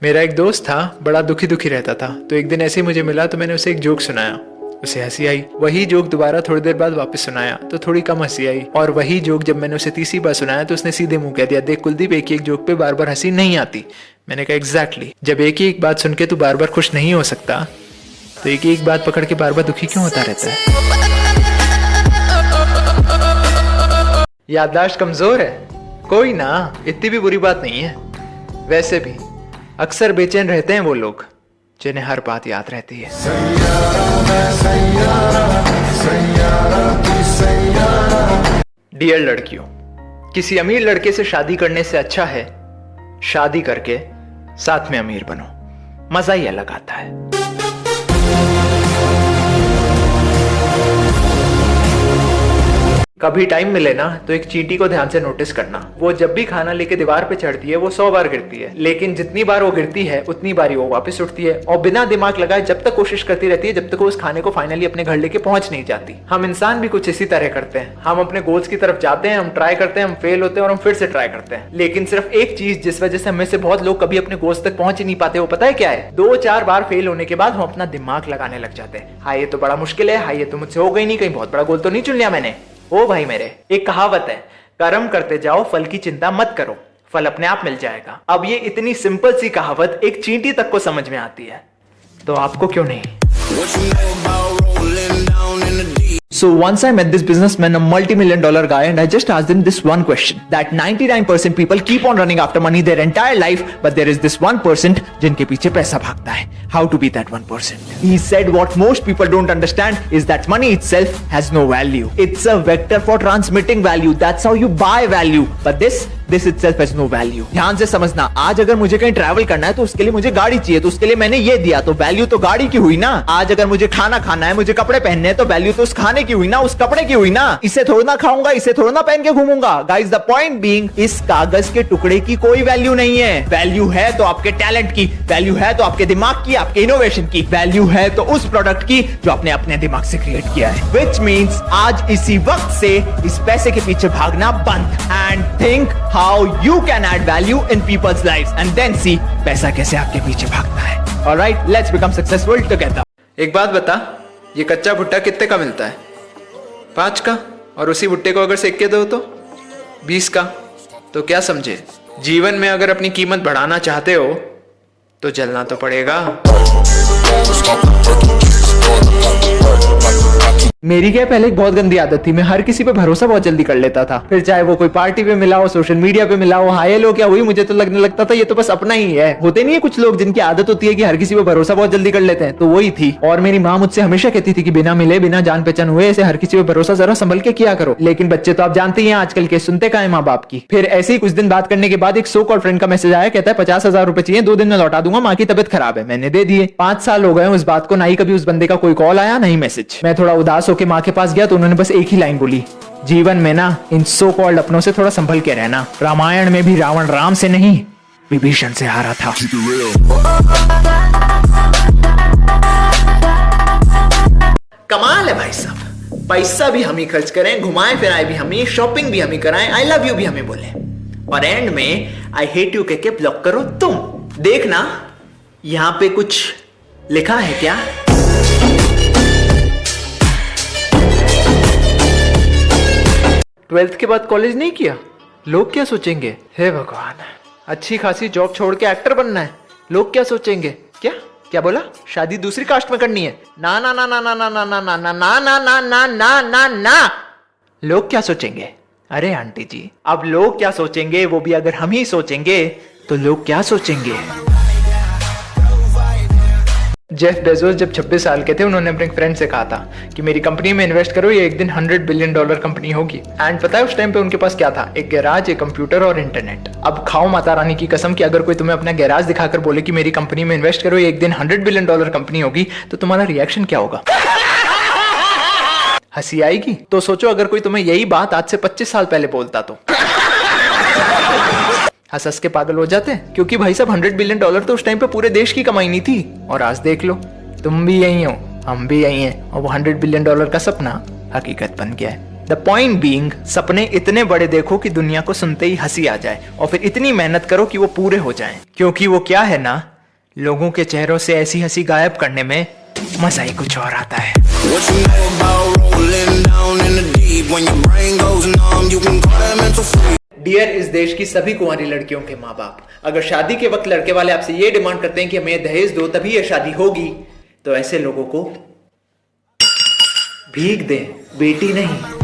मेरा एक दोस्त था, बड़ा दुखी दुखी रहता था। तो एक दिन ऐसे ही मुझे मिला तो मैंने उसे एक जोक सुनाया। उसे हंसी आई। वही जोक दोबारा थोड़ी देर बाद वापस सुनाया तो थोड़ी कम हंसी आई। और वही जोक जब मैंने उसे तीसरी बार सुनाया तो उसने सीधे मुंह कह दिया, देख कुलदीप, एक ही एक जोक पे बार बार हंसी नहीं आती। मैंने कहा एग्जैक्टली, जब एक ही एक बात सुन के तू बार बार खुश नहीं हो सकता तो एक ही एक बात पकड़ के बार बार दुखी क्यों होता रहता है? याददाश्त कमजोर है? कोई ना, इतनी भी बुरी बात नहीं है। वैसे भी अक्सर बेचैन रहते हैं वो लोग जिन्हें हर बात याद रहती है। डियर लड़कियों, किसी अमीर लड़के से शादी करने से अच्छा है शादी करके साथ में अमीर बनो, मजा ही अलग आता है। कभी टाइम मिले ना तो एक चींटी को ध्यान से नोटिस करना। वो जब भी खाना लेके दीवार पे चढ़ती है वो 100 बार गिरती है, लेकिन जितनी बार वो गिरती है उतनी बार वो वापस उठती है और बिना दिमाग लगाए जब तक कोशिश करती रहती है जब तक वो उस खाने को फाइनली अपने घर लेके पहुंच नहीं जाती। हम इंसान भी कुछ इसी तरह करते हैं। हम अपने गोल्स की तरफ जाते हैं, हम ट्राई करते हैं, हम फेल होते हैं और हम फिर से ट्राई करते हैं। लेकिन सिर्फ एक चीज जिस वजह से हमें से बहुत लोग कभी अपने गोल्स तक पहुंच ही नहीं पाते, वो पता है क्या है? 2-4 बार फेल होने के बाद हम अपना दिमाग लगाने लग जाते हैं। हाँ ये तो बड़ा मुश्किल है, हाँ ये तो मुझसे हो गई नहीं, कहीं बहुत बड़ा गोल तो नहीं चुन लिया मैंने। ओ भाई मेरे, एक कहावत है, कर्म करते जाओ फल की चिंता मत करो, फल अपने आप मिल जाएगा। अब ये इतनी सिंपल सी कहावत एक चींटी तक को समझ में आती है, तो आपको क्यों नहीं? So once I met this businessman, a multi-million-dollar guy, and I just asked him this one question: that 99% people keep on running after money their entire life, but there is this 1% जिनके पीछे पैसा भागता है. How to be that 1%? He said what most people don't understand is that money itself has no value. It's a vector for transmitting value. That's how you buy value. But this itself has no value. ध्यान से समझना, आज अगर मुझे कहीं travel करना है तो उसके लिए मुझे गाड़ी चाहिए, तो उसके लिए मैंने ये दिया, तो वैल्यू तो गाड़ी की हुई ना। आज अगर मुझे खाना खाना है, मुझे कपड़े पहनने हैं, तो वैल्यू तो उस खाने की हुई ना, उस कपड़े की हुई ना। इसे थोड़ा ना खाऊंगा, इसे थोड़ा ना पहन के घूमूंगा। गाइस, द पॉइंट बीइंग, इस कागज के टुकड़े की कोई वैल्यू नहीं है। वैल्यू है तो आपके टैलेंट की, वैल्यू है तो आपके दिमाग की, आपके इनोवेशन की, वैल्यू है तो उस प्रोडक्ट की जो आपने अपने दिमाग से क्रिएट किया है। Which means आज इसी वक्त से इस पैसे के पीछे भागना बंद and think how you can add value in people's lives and then see पैसा कैसे आपके पीछे भागता है। Alright, let's become successful together। एक बात बता, ये कच्चा भुट्टा कितने का मिलता है? 5 का। और उसी भुट्टे को अगर सेक के दो तो 20 का। तो क्या समझे, जीवन में अगर अपनी कीमत बढ़ाना चाहते हो तो जलना तो पड़ेगा। मेरी क्या पहले एक बहुत गंदी आदत थी, मैं हर किसी पे भरोसा बहुत जल्दी कर लेता था। फिर चाहे वो कोई पार्टी पे मिला हो, सोशल मीडिया पे मिला हो, हाय लो क्या हुई, मुझे तो लगने लगता था ये तो बस अपना ही है। होते नहीं है कुछ लोग जिनकी आदत होती है कि हर किसी पे भरोसा बहुत जल्दी कर लेते हैं, तो वही थी। और मेरी माँ मुझसे हमेशा कहती थी कि बिना मिले बिना जान पहचान हुए ऐसे हर किसी पे भरोसा जरा संभल के किया करो। लेकिन बच्चे तो आप जानते ही हैं आजकल के, सुनते का है माँ बाप की। फिर ऐसे ही कुछ दिन बात करने के बाद एक सो कॉल्ड फ्रेंड का मैसेज आया, कहता है 50,000 रुपए चाहिए, 2 दिन में लौटा दूंगा, माँ की तबियत खराब है। मैंने दे दिए। 5 साल हो गए उस बात को, ना ही कभी उस बंदे का कोई कॉल आया, नहीं मैसेज। मैं थोड़ा उदास होकर माँ के पास गया तो उन्होंने बस एक ही लाइन बोली, जीवन में ना इन सो कॉल्ड अपनों से थोड़ा संभल के रहना। रामायण में भी रावण राम से नहीं विभीषण से हारा था। कमाल है भाई साहब, पैसा भी हम ही खर्च करें, घुमाएं फिराएं भी हम ही, शॉपिंग भी हम ही कराएं, आई लव यू भी हमें बोले, और एंड में आई हेट यू कह के ब्लॉक करो तुम। देखना यहां पे कुछ लिखा है क्या? ट्वेल्थ के बाद कॉलेज नहीं किया, लोग क्या सोचेंगे? हे भगवान, अच्छी खासी जॉब छोड़ के एक्टर बनना है, लोग क्या सोचेंगे? क्या क्या बोला? शादी दूसरी कास्ट में करनी है? ना ना ना ना ना ना ना ना ना ना ना ना ना ना ना ना ना। लोग क्या सोचेंगे? अरे आंटी जी, अब लोग क्या सोचेंगे वो भी अगर हम ही सोचेंगे तो लोग क्या सोचेंगे? जेफ बेजोस जब 26 साल के थे, उन्होंने अपने फ्रेंड से कहा था कि मेरी कंपनी में इन्वेस्ट करो, ये एक दिन $100 बिलियन कंपनी होगी। एंड पता है उस टाइम पे उनके पास क्या था? एक गैराज, एक कंप्यूटर और इंटरनेट। अब खाओ माता रानी की कसम कि अगर कोई तुम्हें अपना गैराज दिखाकर बोले कि मेरी कंपनी में इन्वेस्ट करो, ये एक दिन $100 बिलियन कंपनी होगी, तो तुम्हारा रिएक्शन क्या होगा? हंसी आएगी? तो सोचो अगर कोई तुम्हें यही बात आज से 25 साल पहले बोलता तो हंस के पागल हो जाते हैं, क्योंकि भाई साहब $100 बिलियन तो उस टाइम पे पूरे देश की कमाई नहीं थी। और आज देख लो, तुम भी यही हो, हम भी यही हैं, और वो $100 बिलियन का सपना हकीकत बन गया है। द पॉइंट बीइंग, सपने इतने बड़े देखो कि दुनिया को सुनते ही हंसी आ जाए, और फिर इतनी मेहनत करो कि वो पूरे हो जाएं, क्योंकि वो क्या है ना, लोगों के चेहरों से ऐसी हंसी गायब करने में मजा ही कुछ और आता है। What you know about rolling down in the deep? When your brain goes numb, you can call that mental freak. Dear इस देश की सभी कुंवारी लड़कियों के माँ बाप, अगर शादी के वक्त लड़के वाले आपसे ये डिमांड करते हैं कि हमें दहेज दो तभी ये शादी होगी, तो ऐसे लोगों को भीख दें, बेटी नहीं।